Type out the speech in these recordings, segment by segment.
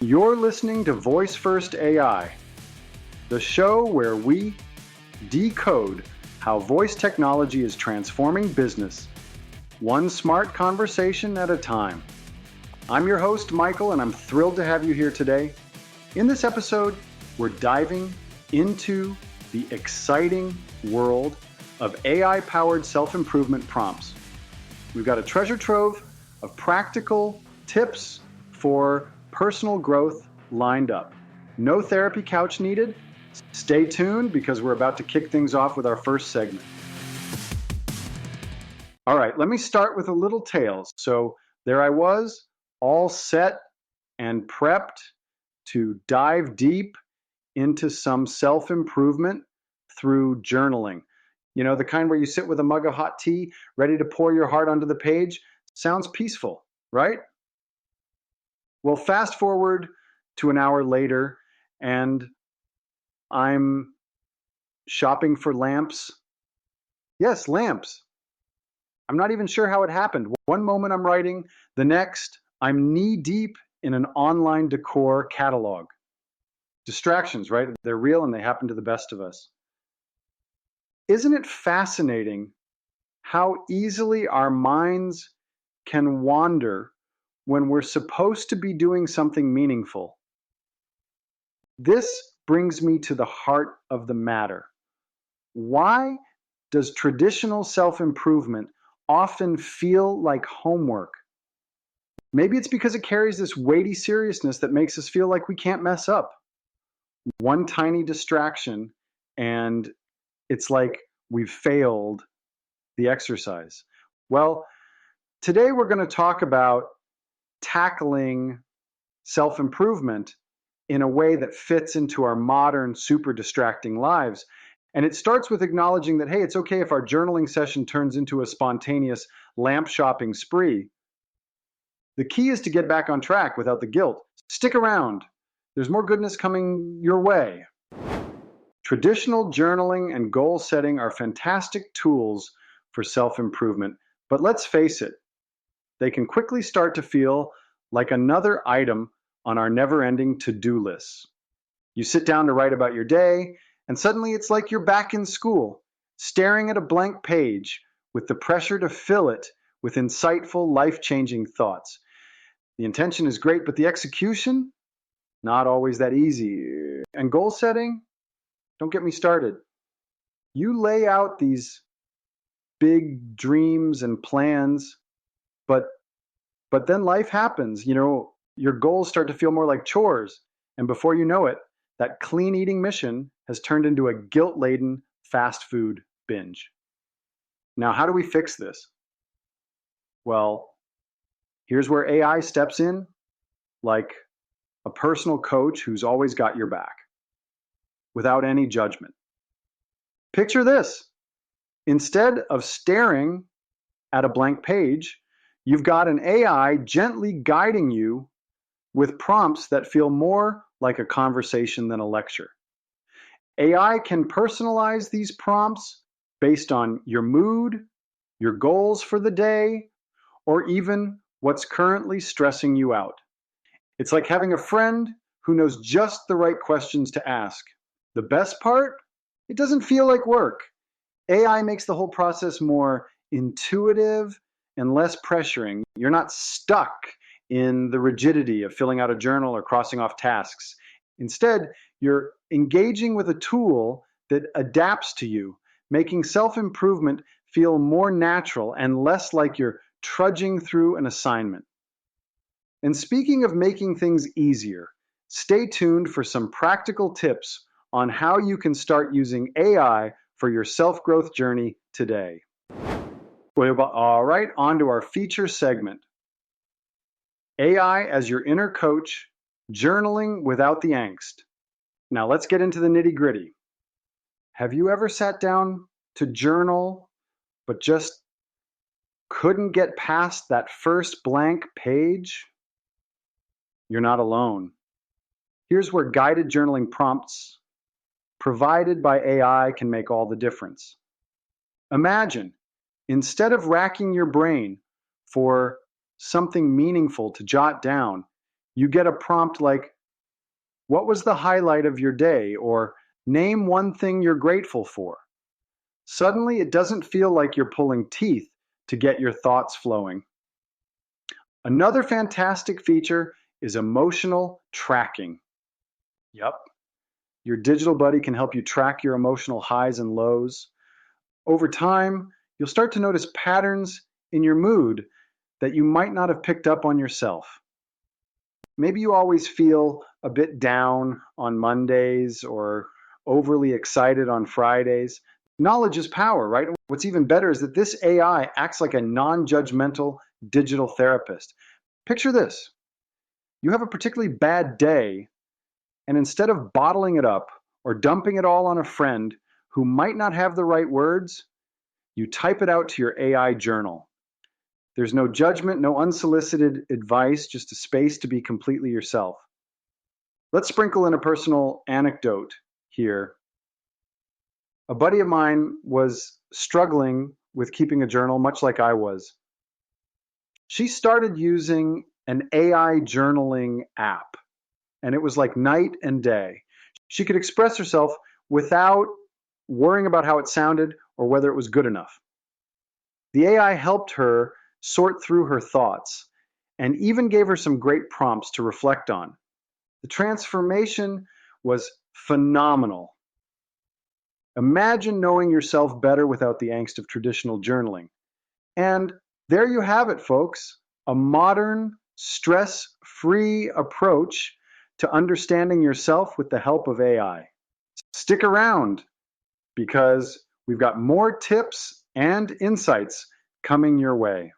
You're listening to Voice First AI, the show where we decode how voice technology is transforming business, one smart conversation at a time. I'm your host, Michael, and I'm thrilled to have you here today. In this episode, we're diving into the exciting world of AI-powered self-improvement prompts. We've got a treasure trove of practical tips for personal growth lined up. No therapy couch needed. Stay tuned because we're about to kick things off with our first segment. All right, let me start with a little tales. So there I was, all set and prepped to dive deep into some self-improvement through journaling. You know, the kind where you sit with a mug of hot tea, ready to pour your heart onto the page. Sounds peaceful, right? Well, fast forward to an hour later, and I'm shopping for lamps. Yes, lamps. I'm not even sure how it happened. One moment I'm writing, the next I'm knee-deep in an online decor catalog. Distractions, right? They're real and they happen to the best of us. Isn't it fascinating how easily our minds can wander when we're supposed to be doing something meaningful? This brings me to the heart of the matter. Why does traditional self-improvement often feel like homework? Maybe it's because it carries this weighty seriousness that makes us feel like we can't mess up. One tiny distraction, and it's like we've failed the exercise. Well, today we're going to talk about tackling self-improvement in a way that fits into our modern, super distracting lives. And it starts with acknowledging that, hey, it's okay if our journaling session turns into a spontaneous lamp shopping spree. The key is to get back on track without the guilt. Stick around. There's more goodness coming your way. Traditional journaling and goal setting are fantastic tools for self-improvement, but let's face it, they can quickly start to feel like another item on our never-ending to-do lists. You sit down to write about your day, and suddenly it's like you're back in school, staring at a blank page with the pressure to fill it with insightful, life-changing thoughts. The intention is great, but the execution, not always that easy. And goal setting, don't get me started. You lay out these big dreams and plans, but then life happens. You know, your goals start to feel more like chores. And before you know it, that clean eating mission has turned into a guilt-laden fast food binge. Now, how do we fix this? Well, here's where AI steps in like a personal coach who's always got your back without any judgment. Picture this. Instead of staring at a blank page, you've got an AI gently guiding you with prompts that feel more like a conversation than a lecture. AI can personalize these prompts based on your mood, your goals for the day, or even what's currently stressing you out. It's like having a friend who knows just the right questions to ask. The best part? It doesn't feel like work. AI makes the whole process more intuitive and less pressuring. You're not stuck in the rigidity of filling out a journal or crossing off tasks. Instead, you're engaging with a tool that adapts to you, making self-improvement feel more natural and less like you're trudging through an assignment. And speaking of making things easier, stay tuned for some practical tips on how you can start using AI for your self-growth journey today. All right, on to our feature segment. AI as your inner coach, journaling without the angst. Now let's get into the nitty-gritty. Have you ever sat down to journal, but just couldn't get past that first blank page? You're not alone. Here's where guided journaling prompts provided by AI can make all the difference. Imagine, instead of racking your brain for something meaningful to jot down, You get a prompt like, what was the highlight of your day? Or name one thing you're grateful for. Suddenly, it doesn't feel like you're pulling teeth to get your thoughts flowing. Another fantastic feature is emotional tracking. Yep. Your digital buddy can help you track your emotional highs and lows. Over time, you'll start to notice patterns in your mood that you might not have picked up on yourself. Maybe you always feel a bit down on Mondays or overly excited on Fridays. Knowledge is power, right? What's even better is that this AI acts like a non-judgmental digital therapist. Picture this. You have a particularly bad day, and instead of bottling it up or dumping it all on a friend who might not have the right words, you type it out to your AI journal. There's no judgment, no unsolicited advice, just a space to be completely yourself. Let's sprinkle in a personal anecdote here. A buddy of mine was struggling with keeping a journal, much like I was. She started using an AI journaling app, and it was like night and day. She could express herself without worrying about how it sounded or whether it was good enough. The AI helped her sort through her thoughts and even gave her some great prompts to reflect on. The transformation was phenomenal. Imagine knowing yourself better without the angst of traditional journaling. And there you have it, folks. A modern, stress-free approach to understanding yourself with the help of AI. Stick around because we've got more tips and insights coming your way.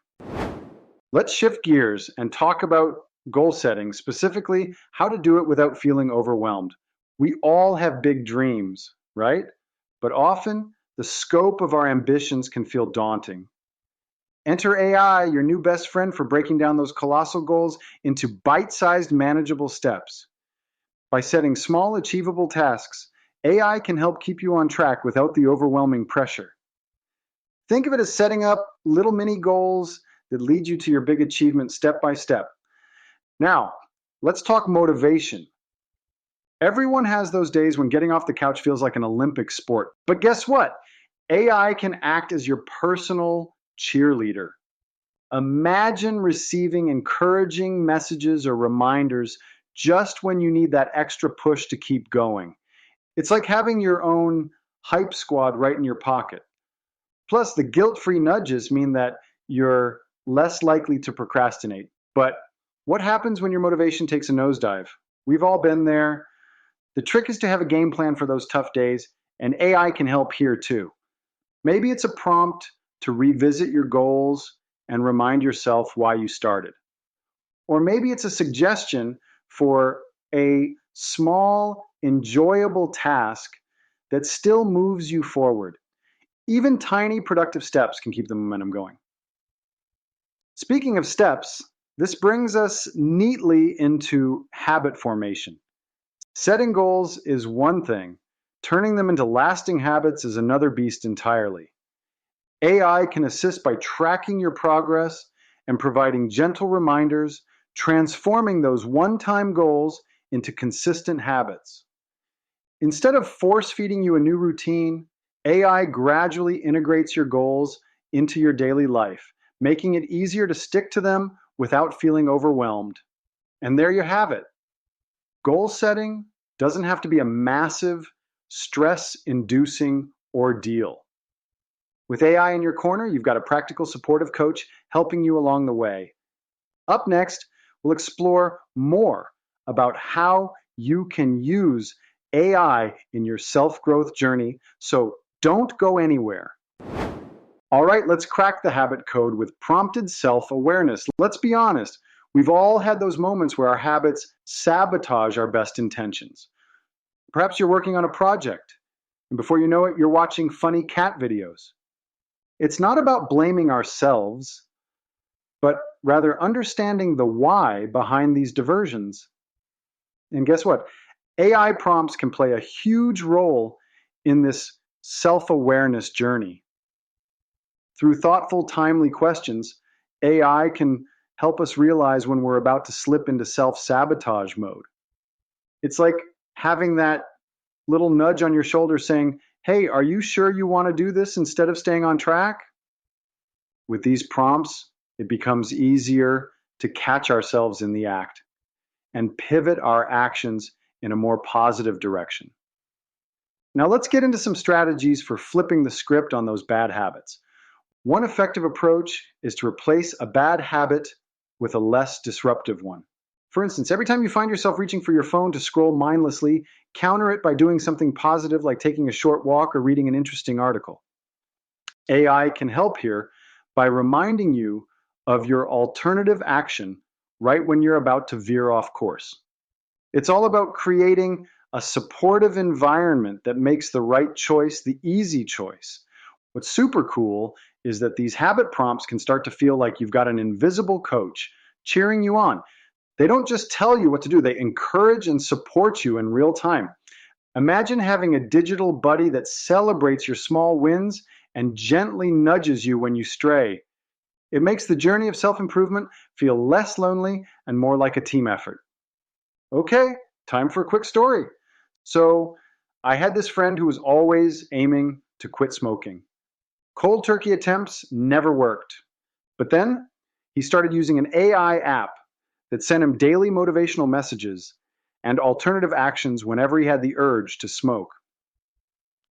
Let's shift gears and talk about goal setting, specifically how to do it without feeling overwhelmed. We all have big dreams, right? But often the scope of our ambitions can feel daunting. Enter AI, your new best friend for breaking down those colossal goals into bite-sized manageable steps. By setting small, achievable tasks, AI can help keep you on track without the overwhelming pressure. Think of it as setting up little mini goals that lead you to your big achievement step by step. Now, let's talk motivation. Everyone has those days when getting off the couch feels like an Olympic sport. But guess what? AI can act as your personal cheerleader. Imagine receiving encouraging messages or reminders just when you need that extra push to keep going. It's like having your own hype squad right in your pocket. Plus, the guilt-free nudges mean that you're less likely to procrastinate. But what happens when your motivation takes a nosedive? We've all been there. The trick is to have a game plan for those tough days, and AI can help here too. Maybe it's a prompt to revisit your goals and remind yourself why you started. Or maybe it's a suggestion for a small, enjoyable task that still moves you forward. Even tiny productive steps can keep the momentum going. Speaking of steps, this brings us neatly into habit formation. Setting goals is one thing. Turning them into lasting habits is another beast entirely. AI can assist by tracking your progress and providing gentle reminders, transforming those one-time goals into consistent habits. Instead of force-feeding you a new routine, AI gradually integrates your goals into your daily life, making it easier to stick to them without feeling overwhelmed. And there you have it. Goal setting doesn't have to be a massive, stress-inducing ordeal. With AI in your corner, you've got a practical, supportive coach helping you along the way. Up next, we'll explore more about how you can use AI in your self-growth journey, so don't go anywhere. All right, let's crack the habit code with prompted self-awareness. Let's be honest, we've all had those moments where our habits sabotage our best intentions. Perhaps you're working on a project, and before you know it, you're watching funny cat videos. It's not about blaming ourselves, but rather understanding the why behind these diversions. And guess what? AI prompts can play a huge role in this self-awareness journey. Through thoughtful, timely questions, AI can help us realize when we're about to slip into self-sabotage mode. It's like having that little nudge on your shoulder saying, hey, are you sure you want to do this instead of staying on track? With these prompts, it becomes easier to catch ourselves in the act and pivot our actions in a more positive direction. Now let's get into some strategies for flipping the script on those bad habits. One effective approach is to replace a bad habit with a less disruptive one. For instance, every time you find yourself reaching for your phone to scroll mindlessly, counter it by doing something positive like taking a short walk or reading an interesting article. AI can help here by reminding you of your alternative action right when you're about to veer off course. It's all about creating a supportive environment that makes the right choice the easy choice. What's super cool is that these habit prompts can start to feel like you've got an invisible coach cheering you on. They don't just tell you what to do, they encourage and support you in real time. Imagine having a digital buddy that celebrates your small wins and gently nudges you when you stray. It makes the journey of self-improvement feel less lonely and more like a team effort. Okay, time for a quick story. So I had this friend who was always aiming to quit smoking. Cold turkey attempts never worked. But then he started using an AI app that sent him daily motivational messages and alternative actions whenever he had the urge to smoke.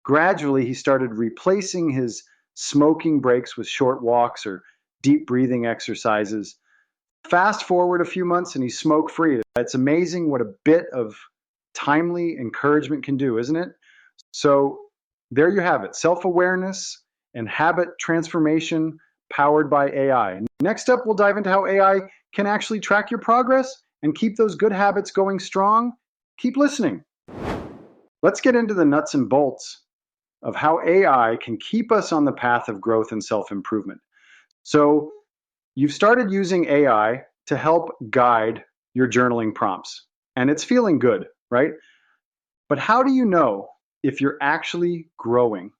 Gradually, he started replacing his smoking breaks with short walks or deep breathing exercises. Fast forward a few months and he's smoke free. It's amazing what a bit of timely encouragement can do, isn't it? So there you have it, self-awareness and habit transformation powered by AI. Next up, we'll dive into how AI can actually track your progress and keep those good habits going strong. Keep listening. Let's get into the nuts and bolts of how AI can keep us on the path of growth and self-improvement. So you've started using AI to help guide your journaling prompts, and it's feeling good, right? But how do you know if you're actually growing?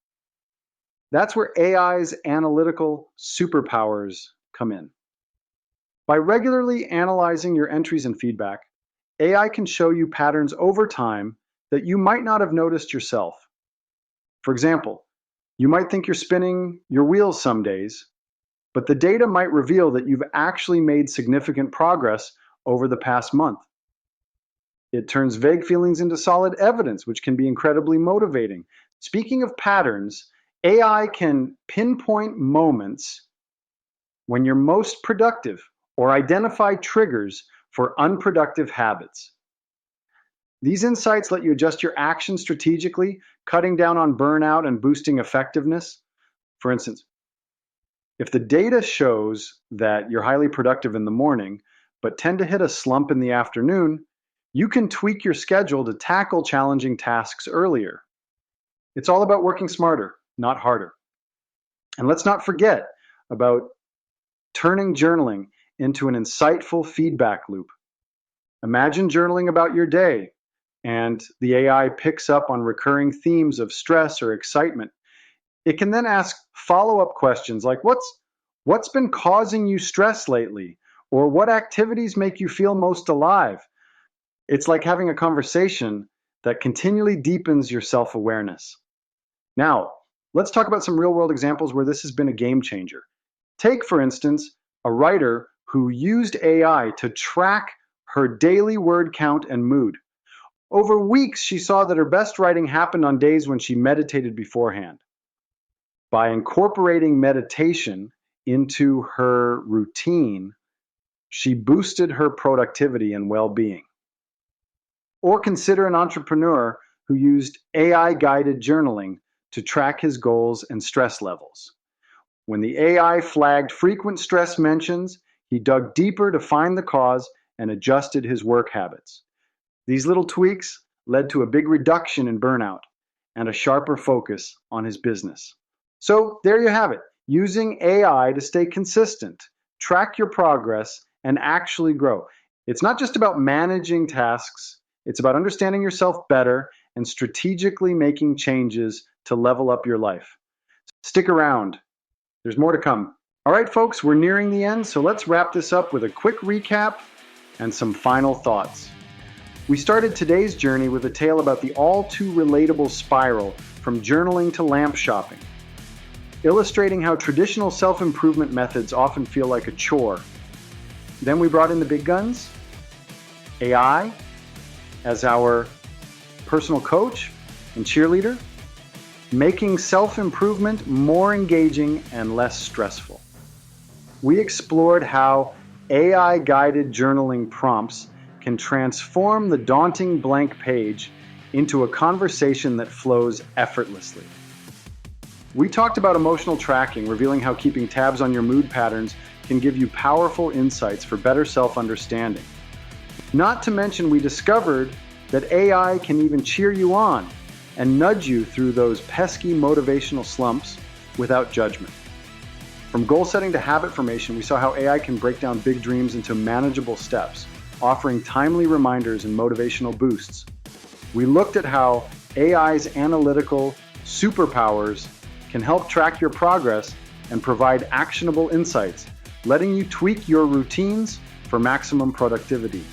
That's where AI's analytical superpowers come in. By regularly analyzing your entries and feedback, AI can show you patterns over time that you might not have noticed yourself. For example, you might think you're spinning your wheels some days, but the data might reveal that you've actually made significant progress over the past month. It turns vague feelings into solid evidence, which can be incredibly motivating. Speaking of patterns, AI can pinpoint moments when you're most productive or identify triggers for unproductive habits. These insights let you adjust your actions strategically, cutting down on burnout and boosting effectiveness. For instance, if the data shows that you're highly productive in the morning, but tend to hit a slump in the afternoon, you can tweak your schedule to tackle challenging tasks earlier. It's all about working smarter, not harder. And let's not forget about turning journaling into an insightful feedback loop. Imagine journaling about your day, and the AI picks up on recurring themes of stress or excitement. It can then ask follow-up questions like, what's been causing you stress lately? Or what activities make you feel most alive? It's like having a conversation that continually deepens your self-awareness. Now, let's talk about some real-world examples where this has been a game changer. Take, for instance, a writer who used AI to track her daily word count and mood. Over weeks, she saw that her best writing happened on days when she meditated beforehand. By incorporating meditation into her routine, she boosted her productivity and well-being. Or consider an entrepreneur who used AI-guided journaling to track his goals and stress levels. When the AI flagged frequent stress mentions, he dug deeper to find the cause and adjusted his work habits. These little tweaks led to a big reduction in burnout and a sharper focus on his business. So there you have it, using AI to stay consistent, track your progress, and actually grow. It's not just about managing tasks, it's about understanding yourself better and strategically making changes to level up your life. Stick around, there's more to come. All right, folks, we're nearing the end, so let's wrap this up with a quick recap and some final thoughts. We started today's journey with a tale about the all-too-relatable spiral from journaling to lamp shopping, illustrating how traditional self-improvement methods often feel like a chore. Then we brought in the big guns, AI as our personal coach and cheerleader, making self-improvement more engaging and less stressful. We explored how AI-guided journaling prompts can transform the daunting blank page into a conversation that flows effortlessly. We talked about emotional tracking, revealing how keeping tabs on your mood patterns can give you powerful insights for better self-understanding. Not to mention, we discovered that AI can even cheer you on and nudge you through those pesky motivational slumps without judgment. From goal setting to habit formation, we saw how AI can break down big dreams into manageable steps, offering timely reminders and motivational boosts. We looked at how AI's analytical superpowers can help track your progress and provide actionable insights, letting you tweak your routines for maximum productivity.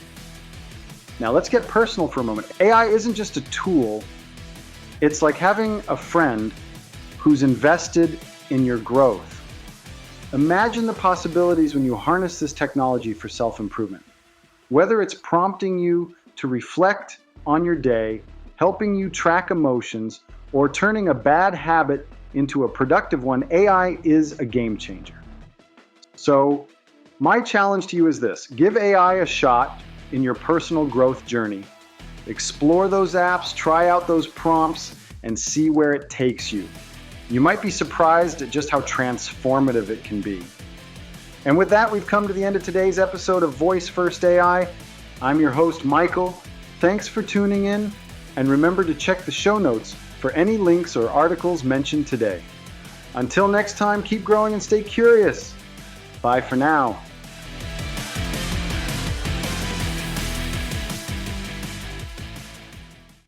Now let's get personal for a moment. AI isn't just a tool, it's like having a friend who's invested in your growth. Imagine the possibilities when you harness this technology for self-improvement. Whether it's prompting you to reflect on your day, helping you track emotions, or turning a bad habit into a productive one, AI is a game changer. So my challenge to you is this: give AI a shot in your personal growth journey. Explore those apps, try out those prompts, and see where it takes you. You might be surprised at just how transformative it can be. And with that, we've come to the end of today's episode of Voice First AI. I'm your host, Michael. Thanks for tuning in, and remember to check the show notes for any links or articles mentioned today. Until next time, keep growing and stay curious. Bye for now.